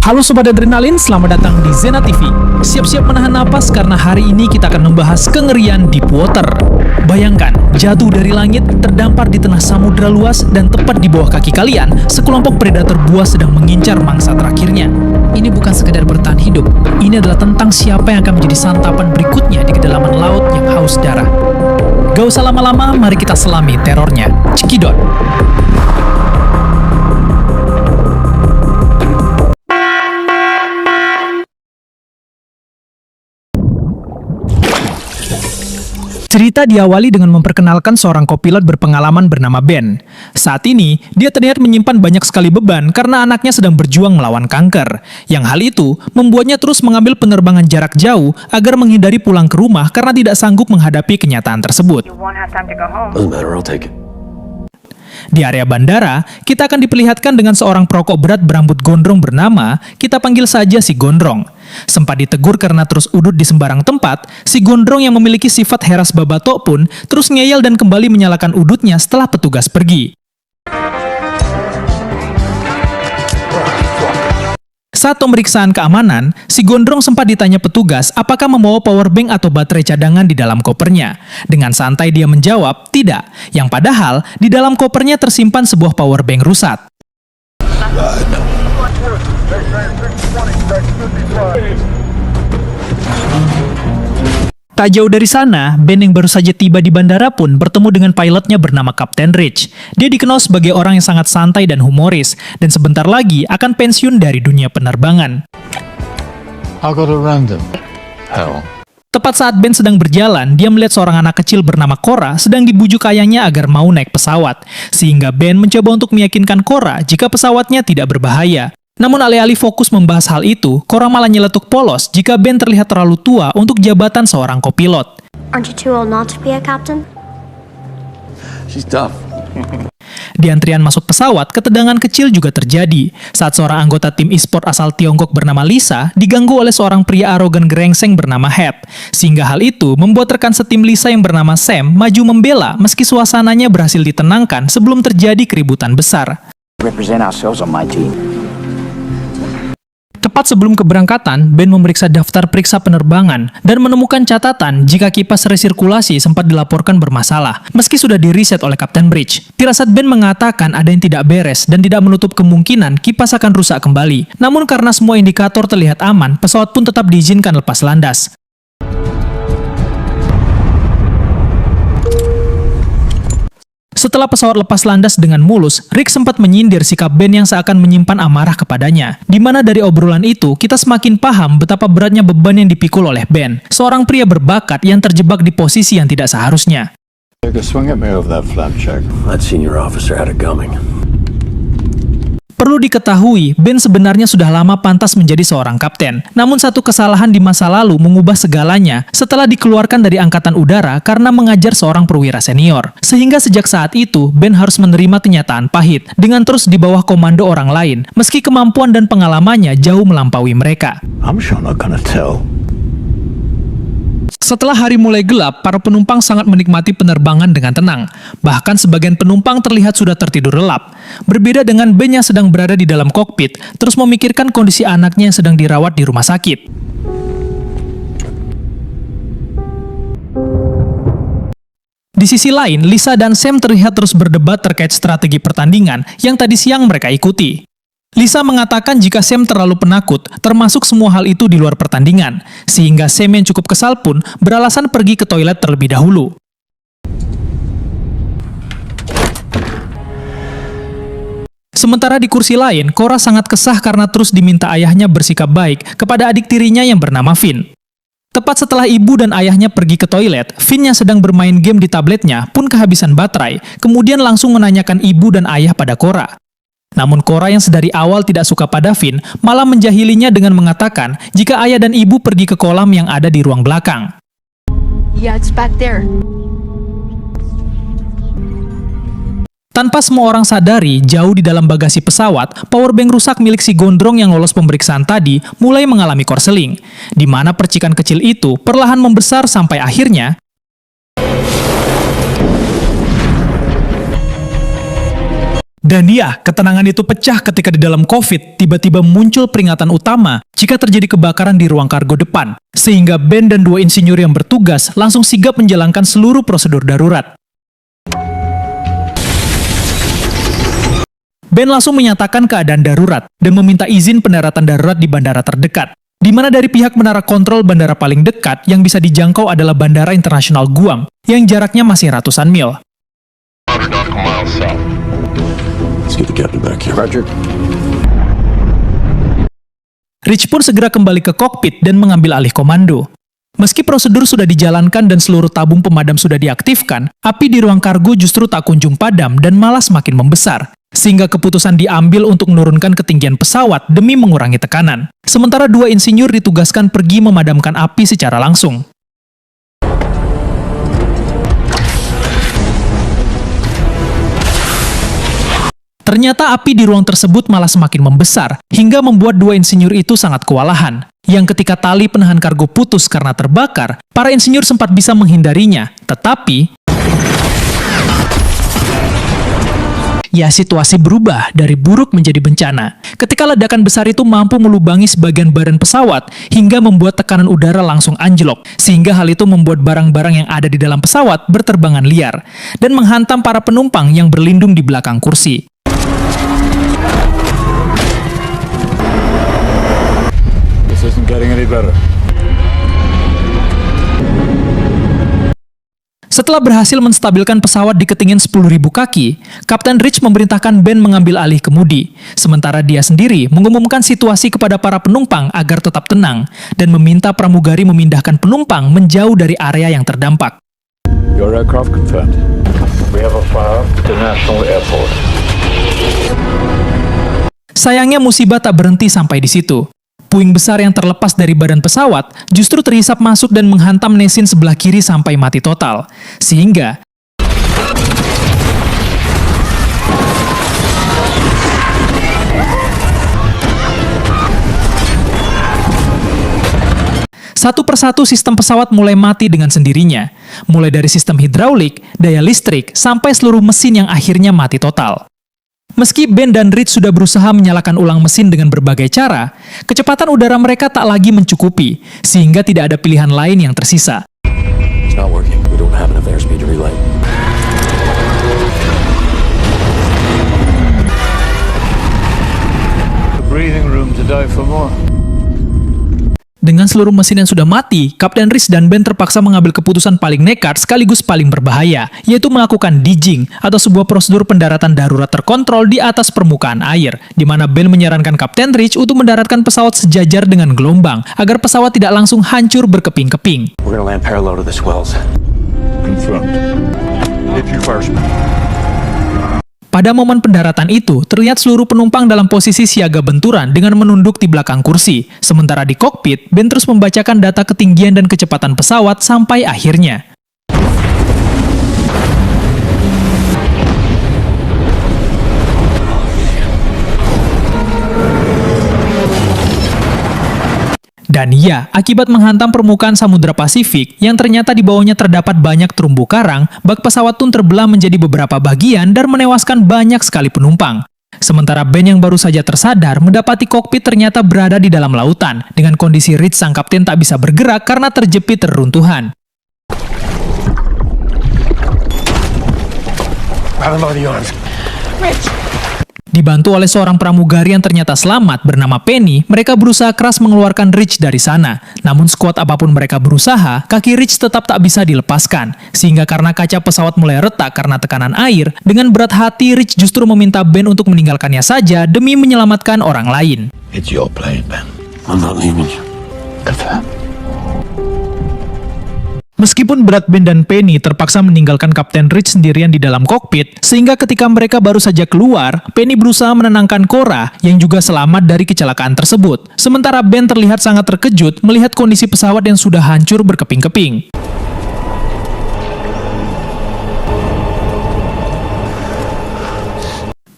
Halo Sobat Adrenalin, selamat datang di Zena TV. Siap-siap menahan napas karena hari ini kita akan membahas kengerian Deepwater. Bayangkan, jatuh dari langit, terdampar di tengah samudera luas, dan tepat di bawah kaki kalian, sekelompok predator buas sedang mengincar mangsa terakhirnya. Ini bukan sekedar bertahan hidup, ini adalah tentang siapa yang akan menjadi santapan berikutnya di kedalaman laut yang haus darah. Gak usah lama-lama, mari kita selami terornya. Cekidot. Cerita diawali dengan memperkenalkan seorang kopilot berpengalaman bernama Ben. Saat ini, dia terlihat menyimpan banyak sekali beban karena anaknya sedang berjuang melawan kanker. Yang hal itu membuatnya terus mengambil penerbangan jarak jauh agar menghindari pulang ke rumah karena tidak sanggup menghadapi kenyataan tersebut. Di area bandara, kita akan diperlihatkan dengan seorang perokok berat berambut gondrong bernama, kita panggil saja si Gondrong. Sempat ditegur karena terus udut di sembarang tempat, si Gondrong yang memiliki sifat heras babatok pun terus ngeyel dan kembali menyalakan udutnya setelah petugas pergi. Saat pemeriksaan keamanan, si Gondrong sempat ditanya petugas apakah membawa powerbank atau baterai cadangan di dalam kopernya. Dengan santai dia menjawab, tidak. Yang padahal, di dalam kopernya tersimpan sebuah powerbank rusak. Tak jauh dari sana, Ben yang baru saja tiba di bandara pun bertemu dengan pilotnya bernama Kapten Rich. Dia dikenal sebagai orang yang sangat santai dan humoris, dan sebentar lagi akan pensiun dari dunia penerbangan. I got a random. Hell. Tepat saat Ben sedang berjalan, dia melihat seorang anak kecil bernama Cora sedang dibujuk ayahnya agar mau naik pesawat. Sehingga Ben mencoba untuk meyakinkan Cora jika pesawatnya tidak berbahaya. Namun alih-alih fokus membahas hal itu, Cora malah nyeletuk polos jika Ben terlihat terlalu tua untuk jabatan seorang kopilot. Aren't you too old not to be a captain? She's tough. Di antrian masuk pesawat, ketegangan kecil juga terjadi saat seorang anggota tim e-sport asal Tiongkok bernama Lisa diganggu oleh seorang pria arogan gerengseng bernama Head. Sehingga hal itu membuat rekan setim Lisa yang bernama Sam maju membela meski suasananya berhasil ditenangkan sebelum terjadi keributan besar. Represent ourselves on my team. Tepat sebelum keberangkatan, Ben memeriksa daftar periksa penerbangan dan menemukan catatan jika kipas resirkulasi sempat dilaporkan bermasalah, meski sudah di-reset oleh Kapten Bridge. Firasat Ben mengatakan ada yang tidak beres dan tidak menutup kemungkinan kipas akan rusak kembali. Namun karena semua indikator terlihat aman, pesawat pun tetap diizinkan lepas landas. Setelah pesawat lepas landas dengan mulus, Rick sempat menyindir sikap Ben yang seakan menyimpan amarah kepadanya. Di mana dari obrolan itu, kita semakin paham betapa beratnya beban yang dipikul oleh Ben, seorang pria berbakat yang terjebak di posisi yang tidak seharusnya. Take a swing at me over that flap check. That senior officer had it coming. Perlu diketahui, Ben sebenarnya sudah lama pantas menjadi seorang kapten. Namun satu kesalahan di masa lalu mengubah segalanya setelah dikeluarkan dari angkatan udara karena mengajar seorang perwira senior. Sehingga sejak saat itu, Ben harus menerima kenyataan pahit dengan terus di bawah komando orang lain, meski kemampuan dan pengalamannya jauh melampaui mereka. I'm sure not gonna tell. Setelah hari mulai gelap, para penumpang sangat menikmati penerbangan dengan tenang. Bahkan sebagian penumpang terlihat sudah tertidur lelap. Berbeda dengan Ben yang sedang berada di dalam kokpit, terus memikirkan kondisi anaknya yang sedang dirawat di rumah sakit. Di sisi lain, Lisa dan Sam terlihat terus berdebat terkait strategi pertandingan yang tadi siang mereka ikuti. Lisa mengatakan jika Sam terlalu penakut, termasuk semua hal itu di luar pertandingan, sehingga Sam yang cukup kesal pun beralasan pergi ke toilet terlebih dahulu. Sementara di kursi lain, Cora sangat kesah karena terus diminta ayahnya bersikap baik kepada adik tirinya yang bernama Finn. Tepat setelah ibu dan ayahnya pergi ke toilet, Finn yang sedang bermain game di tabletnya pun kehabisan baterai, kemudian langsung menanyakan ibu dan ayah pada Cora. Namun Cora yang sedari awal tidak suka pada Finn malah menjahilinya dengan mengatakan jika ayah dan ibu pergi ke kolam yang ada di ruang belakang. Yeah, it's back there. Tanpa semua orang sadari, jauh di dalam bagasi pesawat, powerbank rusak milik si Gondrong yang lolos pemeriksaan tadi mulai mengalami korsleting, di mana percikan kecil itu perlahan membesar sampai akhirnya Dan ya, ketenangan itu pecah ketika di dalam COVID tiba-tiba muncul peringatan utama jika terjadi kebakaran di ruang kargo depan, sehingga Ben dan 2 insinyur yang bertugas langsung sigap menjalankan seluruh prosedur darurat. Ben langsung menyatakan keadaan darurat dan meminta izin pendaratan darurat di bandara terdekat, di mana dari pihak menara kontrol bandara paling dekat yang bisa dijangkau adalah Bandara Internasional Guam, yang jaraknya masih ratusan mil. Let's get the captain back here. Roger. Rich pun segera kembali ke kokpit dan mengambil alih komando. Meski prosedur sudah dijalankan dan seluruh tabung pemadam sudah diaktifkan, api di ruang kargo justru tak kunjung padam dan malah semakin membesar, sehingga keputusan diambil untuk menurunkan ketinggian pesawat demi mengurangi tekanan. Sementara 2 insinyur ditugaskan pergi memadamkan api secara langsung. Ternyata api di ruang tersebut malah semakin membesar, hingga membuat 2 insinyur itu sangat kewalahan. Yang ketika tali penahan kargo putus karena terbakar, para insinyur sempat bisa menghindarinya, tetapi ya, situasi berubah dari buruk menjadi bencana. Ketika ledakan besar itu mampu melubangi sebagian badan pesawat hingga membuat tekanan udara langsung anjlok, sehingga hal itu membuat barang-barang yang ada di dalam pesawat berterbangan liar dan menghantam para penumpang yang berlindung di belakang kursi. This isn't getting any better. Setelah berhasil menstabilkan pesawat di ketinggian 10.000 kaki, Kapten Rich memerintahkan Ben mengambil alih kemudi, sementara dia sendiri mengumumkan situasi kepada para penumpang agar tetap tenang dan meminta pramugari memindahkan penumpang menjauh dari area yang terdampak. Your aircraft confirmed. We have a fire at International Airport. Sayangnya musibah tak berhenti sampai di situ. Puing besar yang terlepas dari badan pesawat justru terhisap masuk dan menghantam nesin sebelah kiri sampai mati total. Sehingga satu persatu sistem pesawat mulai mati dengan sendirinya, mulai dari sistem hidraulik, daya listrik, sampai seluruh mesin yang akhirnya mati total. Meski Ben dan Rich sudah berusaha menyalakan ulang mesin dengan berbagai cara, kecepatan udara mereka tak lagi mencukupi, sehingga tidak ada pilihan lain yang tersisa. It's not working. We don't have enough airspeed to relight. The breathing room to die for more. Dengan seluruh mesin yang sudah mati, Kapten Rich dan Ben terpaksa mengambil keputusan paling nekat sekaligus paling berbahaya, yaitu melakukan digging atau sebuah prosedur pendaratan darurat terkontrol di atas permukaan air, di mana Ben menyarankan Kapten Rich untuk mendaratkan pesawat sejajar dengan gelombang, agar pesawat tidak langsung hancur berkeping-keping. We're gonna land parallel to the swells. Confirmed. Hit your first. Pada momen pendaratan itu, terlihat seluruh penumpang dalam posisi siaga benturan dengan menunduk di belakang kursi. Sementara di kokpit, Ben terus membacakan data ketinggian dan kecepatan pesawat sampai akhirnya. Dan iya, akibat menghantam permukaan Samudra Pasifik yang ternyata di bawahnya terdapat banyak terumbu karang, bak pesawat pun terbelah menjadi beberapa bagian dan menewaskan banyak sekali penumpang. Sementara Ben yang baru saja tersadar mendapati kokpit ternyata berada di dalam lautan, dengan kondisi Rich sang kapten tak bisa bergerak karena terjepit reruntuhan. Grab him by the arms. Dibantu oleh seorang pramugari yang ternyata selamat bernama Penny, mereka berusaha keras mengeluarkan Rich dari sana. Namun sekuat apapun mereka berusaha, kaki Rich tetap tak bisa dilepaskan. Sehingga karena kaca pesawat mulai retak karena tekanan air, dengan berat hati Rich justru meminta Ben untuk meninggalkannya saja demi menyelamatkan orang lain. It's your plane, Ben. I'm not leaving you. Confirmed. Meskipun berat Ben dan Penny terpaksa meninggalkan Kapten Rich sendirian di dalam kokpit, sehingga ketika mereka baru saja keluar, Penny berusaha menenangkan Cora yang juga selamat dari kecelakaan tersebut. Sementara Ben terlihat sangat terkejut melihat kondisi pesawat yang sudah hancur berkeping-keping.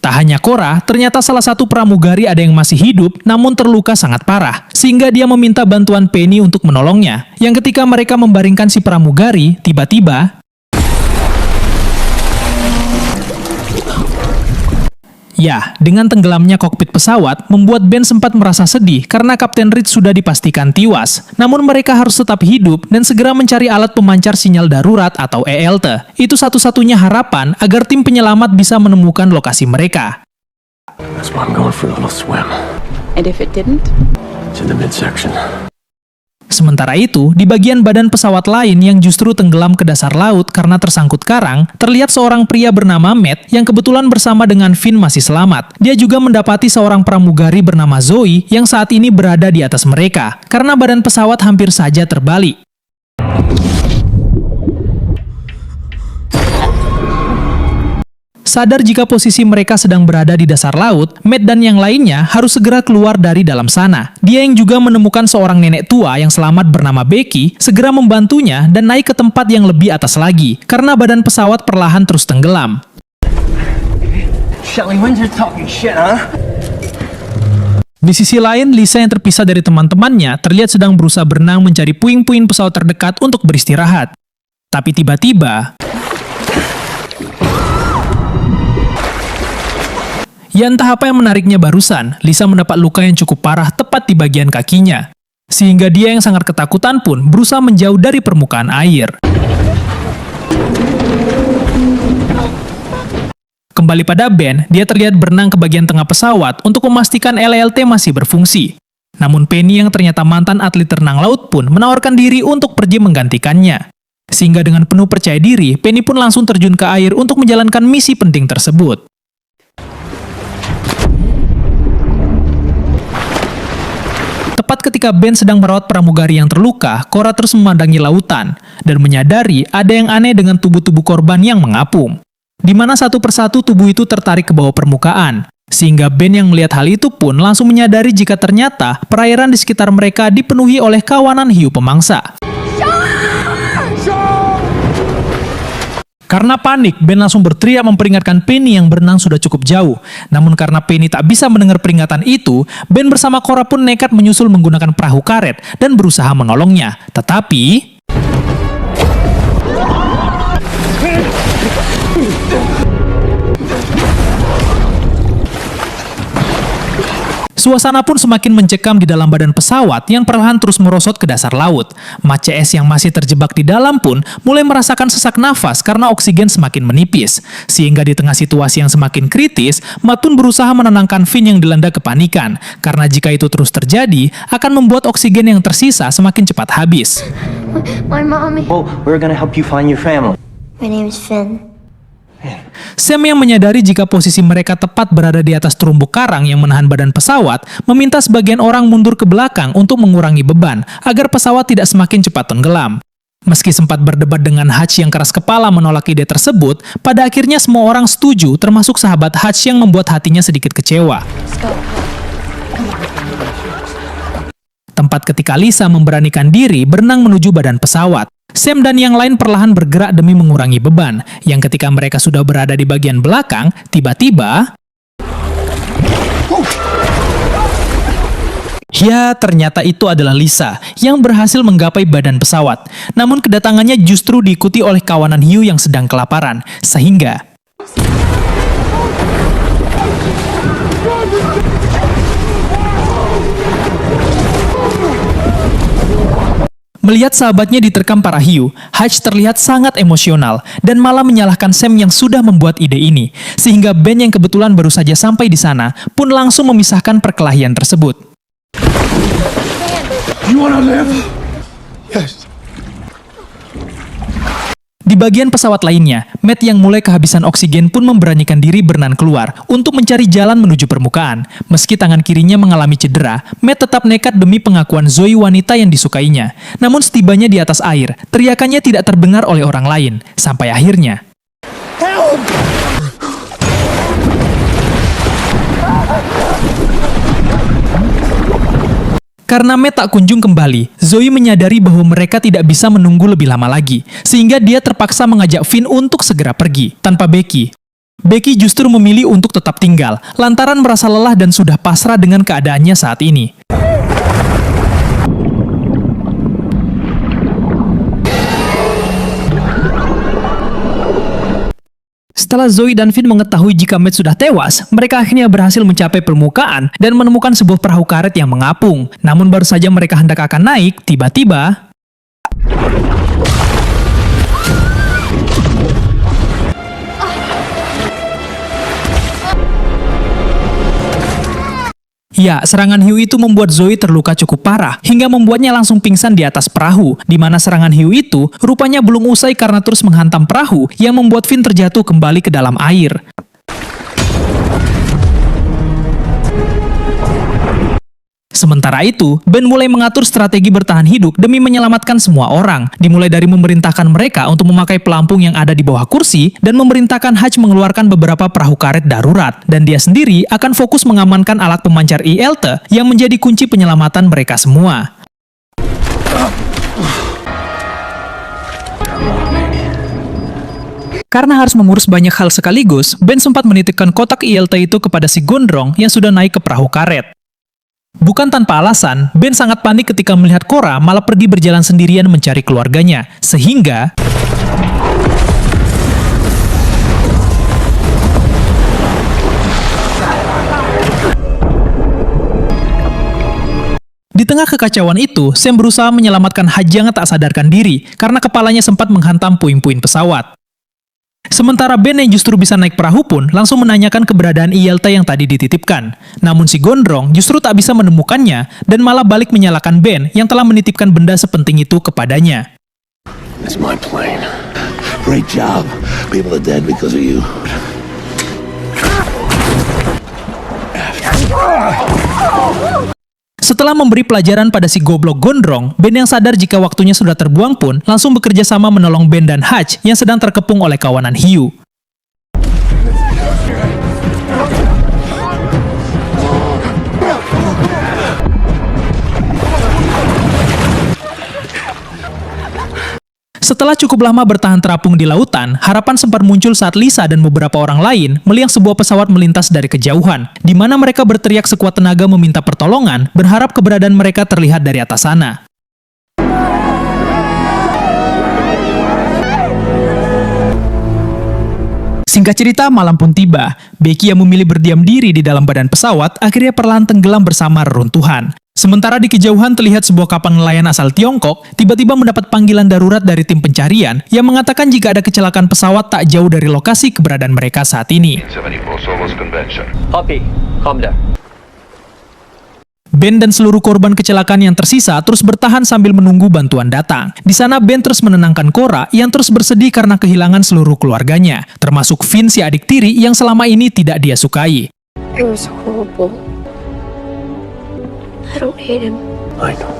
Tak hanya Cora, ternyata salah satu pramugari ada yang masih hidup namun terluka sangat parah, sehingga dia meminta bantuan Penny untuk menolongnya. Yang ketika mereka membaringkan si pramugari, tiba-tiba Ya, dengan tenggelamnya kokpit pesawat, membuat Ben sempat merasa sedih karena Kapten Reed sudah dipastikan tewas. Namun mereka harus tetap hidup dan segera mencari alat pemancar sinyal darurat atau ELT. Itu satu-satunya harapan agar tim penyelamat bisa menemukan lokasi mereka. That's why I'm going for a little swim. And if it didn't? It's in the midsection. Sementara itu, di bagian badan pesawat lain yang justru tenggelam ke dasar laut karena tersangkut karang, terlihat seorang pria bernama Matt yang kebetulan bersama dengan Finn masih selamat. Dia juga mendapati seorang pramugari bernama Zoe yang saat ini berada di atas mereka, karena badan pesawat hampir saja terbalik. Sadar jika posisi mereka sedang berada di dasar laut, Matt dan yang lainnya harus segera keluar dari dalam sana. Dia yang juga menemukan seorang nenek tua yang selamat bernama Becky, segera membantunya dan naik ke tempat yang lebih atas lagi, karena badan pesawat perlahan terus tenggelam. Shelly, when's you talking shit, huh? Di sisi lain, Lisa yang terpisah dari teman-temannya terlihat sedang berusaha berenang mencari puing-puing pesawat terdekat untuk beristirahat. Tapi tiba-tiba, ya entah apa yang menariknya barusan, Lisa mendapat luka yang cukup parah tepat di bagian kakinya. Sehingga dia yang sangat ketakutan pun berusaha menjauh dari permukaan air. Kembali pada Ben, dia terlihat berenang ke bagian tengah pesawat untuk memastikan LLT masih berfungsi. Namun Penny yang ternyata mantan atlet renang laut pun menawarkan diri untuk pergi menggantikannya. Sehingga dengan penuh percaya diri, Penny pun langsung terjun ke air untuk menjalankan misi penting tersebut. Tepat ketika Ben sedang merawat pramugari yang terluka, Cora terus memandangi lautan dan menyadari ada yang aneh dengan tubuh-tubuh korban yang mengapung. Di mana satu persatu tubuh itu tertarik ke bawah permukaan. Sehingga Ben yang melihat hal itu pun langsung menyadari jika ternyata perairan di sekitar mereka dipenuhi oleh kawanan hiu pemangsa. Karena panik, Ben langsung berteriak memperingatkan Penny yang berenang sudah cukup jauh. Namun karena Penny tak bisa mendengar peringatan itu, Ben bersama Cora pun nekat menyusul menggunakan perahu karet dan berusaha menolongnya. Tetapi suasana pun semakin mencekam di dalam badan pesawat yang perlahan terus merosot ke dasar laut. Matt CS yang masih terjebak di dalam pun mulai merasakan sesak nafas karena oksigen semakin menipis. Sehingga di tengah situasi yang semakin kritis, Matt pun berusaha menenangkan Finn yang dilanda kepanikan. Karena jika itu terus terjadi, akan membuat oksigen yang tersisa semakin cepat habis. My mommy. Well, we're gonna help you find your family. My name's Finn. Sam yang menyadari jika posisi mereka tepat berada di atas terumbu karang yang menahan badan pesawat, meminta sebagian orang mundur ke belakang untuk mengurangi beban, agar pesawat tidak semakin cepat tenggelam. Meski sempat berdebat dengan Hutch yang keras kepala menolak ide tersebut, pada akhirnya semua orang setuju, termasuk sahabat Hutch yang membuat hatinya sedikit kecewa. Tempat ketika Lisa memberanikan diri berenang menuju badan pesawat. Sam dan yang lain perlahan bergerak demi mengurangi beban, yang ketika mereka sudah berada di bagian belakang, tiba-tiba ya, ternyata itu adalah Lisa yang berhasil menggapai badan pesawat. Namun kedatangannya justru diikuti oleh kawanan hiu yang sedang kelaparan, sehingga melihat sahabatnya diterkam para hiu, Hutch terlihat sangat emosional dan malah menyalahkan Sam yang sudah membuat ide ini. Sehingga Ben yang kebetulan baru saja sampai di sana pun langsung memisahkan perkelahian tersebut. You wanna live? Yes. Di bagian pesawat lainnya, Matt yang mulai kehabisan oksigen pun memberanikan diri berenang keluar untuk mencari jalan menuju permukaan. Meski tangan kirinya mengalami cedera, Matt tetap nekat demi pengakuan Zoe wanita yang disukainya. Namun setibanya di atas air, teriakannya tidak terdengar oleh orang lain. Sampai akhirnya karena Matt tak kunjung kembali, Zoe menyadari bahwa mereka tidak bisa menunggu lebih lama lagi, sehingga dia terpaksa mengajak Finn untuk segera pergi, tanpa Becky. Becky justru memilih untuk tetap tinggal, lantaran merasa lelah dan sudah pasrah dengan keadaannya saat ini. Setelah Zoe dan Finn mengetahui jika Matt sudah tewas, mereka akhirnya berhasil mencapai permukaan dan menemukan sebuah perahu karet yang mengapung. Namun baru saja mereka hendak akan naik, tiba-tiba ya, serangan hiu itu membuat Zoe terluka cukup parah, hingga membuatnya langsung pingsan di atas perahu, di mana serangan hiu itu rupanya belum usai karena terus menghantam perahu, yang membuat Finn terjatuh kembali ke dalam air. Sementara itu, Ben mulai mengatur strategi bertahan hidup demi menyelamatkan semua orang, dimulai dari memerintahkan mereka untuk memakai pelampung yang ada di bawah kursi, dan memerintahkan Hutch mengeluarkan beberapa perahu karet darurat, dan dia sendiri akan fokus mengamankan alat pemancar ILT yang menjadi kunci penyelamatan mereka semua. Karena harus mengurus banyak hal sekaligus, Ben sempat menitipkan kotak ILT itu kepada si gondrong yang sudah naik ke perahu karet. Bukan tanpa alasan, Ben sangat panik ketika melihat Cora malah pergi berjalan sendirian mencari keluarganya, sehingga di tengah kekacauan itu, Sam berusaha menyelamatkan Hutch yang tak sadarkan diri karena kepalanya sempat menghantam puing-puing pesawat. Sementara Ben yang justru bisa naik perahu pun langsung menanyakan keberadaan ILT yang tadi dititipkan. Namun si gondrong justru tak bisa menemukannya dan malah balik menyalahkan Ben yang telah menitipkan benda sepenting itu kepadanya. It's my plane. Great job. People are dead because of you. Setelah memberi pelajaran pada si goblok gondrong, Ben yang sadar jika waktunya sudah terbuang pun langsung bekerja sama menolong Ben dan Hutch yang sedang terkepung oleh kawanan hiu. Setelah cukup lama bertahan terapung di lautan, harapan sempat muncul saat Lisa dan beberapa orang lain melihat sebuah pesawat melintas dari kejauhan, di mana mereka berteriak sekuat tenaga meminta pertolongan, berharap keberadaan mereka terlihat dari atas sana. Singkat cerita, malam pun tiba. Becky yang memilih berdiam diri di dalam badan pesawat akhirnya perlahan tenggelam bersama reruntuhan. Sementara di kejauhan terlihat sebuah kapal nelayan asal Tiongkok tiba-tiba mendapat panggilan darurat dari tim pencarian yang mengatakan jika ada kecelakaan pesawat tak jauh dari lokasi keberadaan mereka saat ini. 74 Solos Convention. Copy. Calm down. Ben dan seluruh korban kecelakaan yang tersisa terus bertahan sambil menunggu bantuan datang. Di sana Ben terus menenangkan Cora yang terus bersedih karena kehilangan seluruh keluarganya, termasuk Finn si adik tiri yang selama ini tidak dia sukai. It was horrible. I don't hate him. I know.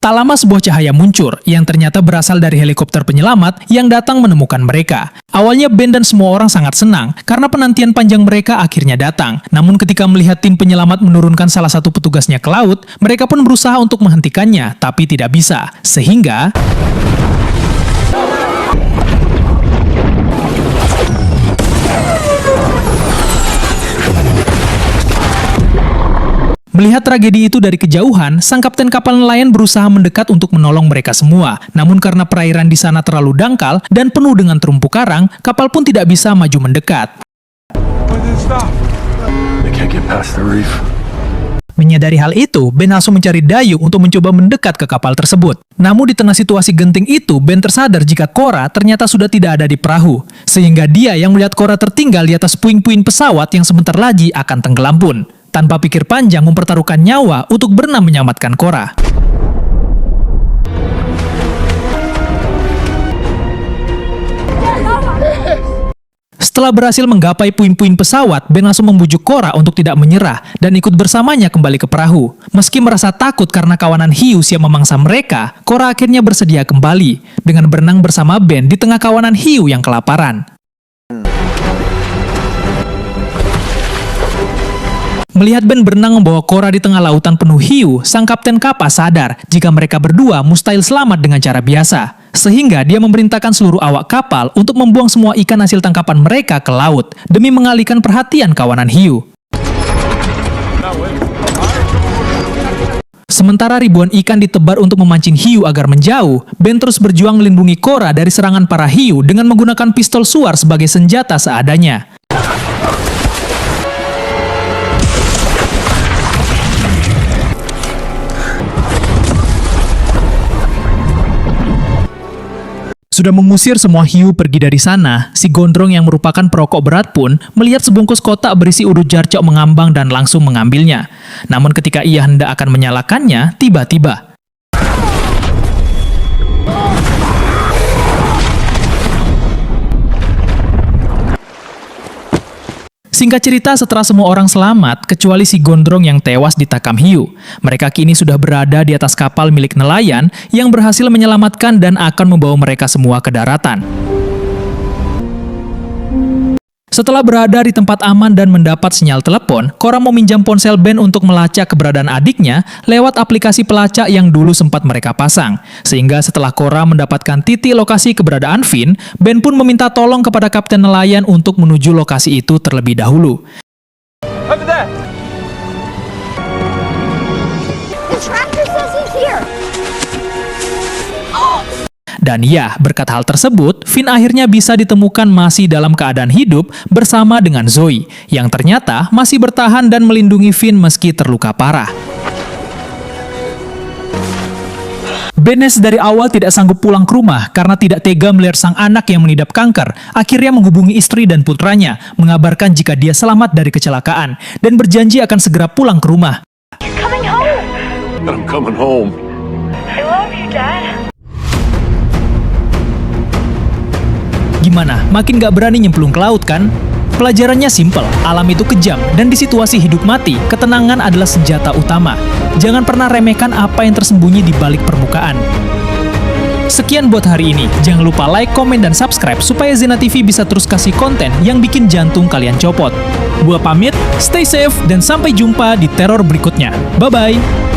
Tak lama sebuah cahaya muncul yang ternyata berasal dari helikopter penyelamat yang datang menemukan mereka. Awalnya Ben dan semua orang sangat senang karena penantian panjang mereka akhirnya datang. Namun ketika melihat tim penyelamat menurunkan salah satu petugasnya ke laut, mereka pun berusaha untuk menghentikannya, tapi tidak bisa. Sehingga melihat tragedi itu dari kejauhan, sang kapten kapal nelayan berusaha mendekat untuk menolong mereka semua. Namun karena perairan di sana terlalu dangkal dan penuh dengan terumpu karang, kapal pun tidak bisa maju mendekat. They can't get past the reef. Menyadari hal itu, Ben langsung mencari dayung untuk mencoba mendekat ke kapal tersebut. Namun di tengah situasi genting itu, Ben tersadar jika Cora ternyata sudah tidak ada di perahu. Sehingga dia yang melihat Cora tertinggal di atas puing-puing pesawat yang sebentar lagi akan tenggelam pun. Tanpa pikir panjang mempertaruhkan nyawa untuk berenang menyelamatkan Cora. Setelah berhasil menggapai puing-puing pesawat, Ben langsung membujuk Cora untuk tidak menyerah dan ikut bersamanya kembali ke perahu. Meski merasa takut karena kawanan hiu siap memangsa mereka, Cora akhirnya bersedia kembali dengan berenang bersama Ben di tengah kawanan hiu yang kelaparan. Melihat Ben berenang membawa Cora di tengah lautan penuh hiu, sang kapten kapal sadar jika mereka berdua mustahil selamat dengan cara biasa. Sehingga dia memerintahkan seluruh awak kapal untuk membuang semua ikan hasil tangkapan mereka ke laut demi mengalihkan perhatian kawanan hiu. Sementara ribuan ikan ditebar untuk memancing hiu agar menjauh, Ben terus berjuang melindungi Korra dari serangan para hiu dengan menggunakan pistol suar sebagai senjata seadanya. Sudah mengusir semua hiu pergi dari sana, si Gondrong yang merupakan perokok berat pun melihat sebungkus kotak berisi urut jarcok mengambang dan langsung mengambilnya. Namun ketika ia hendak akan menyalakannya, tiba-tiba singkat cerita, setelah semua orang selamat, kecuali si Gondrong yang tewas ditakam hiu. Mereka kini sudah berada di atas kapal milik nelayan yang berhasil menyelamatkan dan akan membawa mereka semua ke daratan. Setelah berada di tempat aman dan mendapat sinyal telepon, Korra meminjam ponsel Ben untuk melacak keberadaan adiknya lewat aplikasi pelacak yang dulu sempat mereka pasang. Sehingga setelah Korra mendapatkan titik lokasi keberadaan Finn, Ben pun meminta tolong kepada kapten nelayan untuk menuju lokasi itu terlebih dahulu. The tractor says he's here. Dan ya, berkat hal tersebut, Finn akhirnya bisa ditemukan masih dalam keadaan hidup bersama dengan Zoe, yang ternyata masih bertahan dan melindungi Finn meski terluka parah. Benes dari awal tidak sanggup pulang ke rumah karena tidak tega melihat sang anak yang mengidap kanker. Akhirnya menghubungi istri dan putranya, mengabarkan jika dia selamat dari kecelakaan, dan berjanji akan segera pulang ke rumah. Coming home. I'm coming home. I love you, Dad. Gimana? Makin gak berani nyemplung ke laut kan? Pelajarannya simpel, alam itu kejam, dan di situasi hidup mati, ketenangan adalah senjata utama. Jangan pernah remehkan apa yang tersembunyi di balik permukaan. Sekian buat hari ini. Jangan lupa like, komen, dan subscribe supaya Zena TV bisa terus kasih konten yang bikin jantung kalian copot. Gua pamit, stay safe, dan sampai jumpa di teror berikutnya. Bye-bye!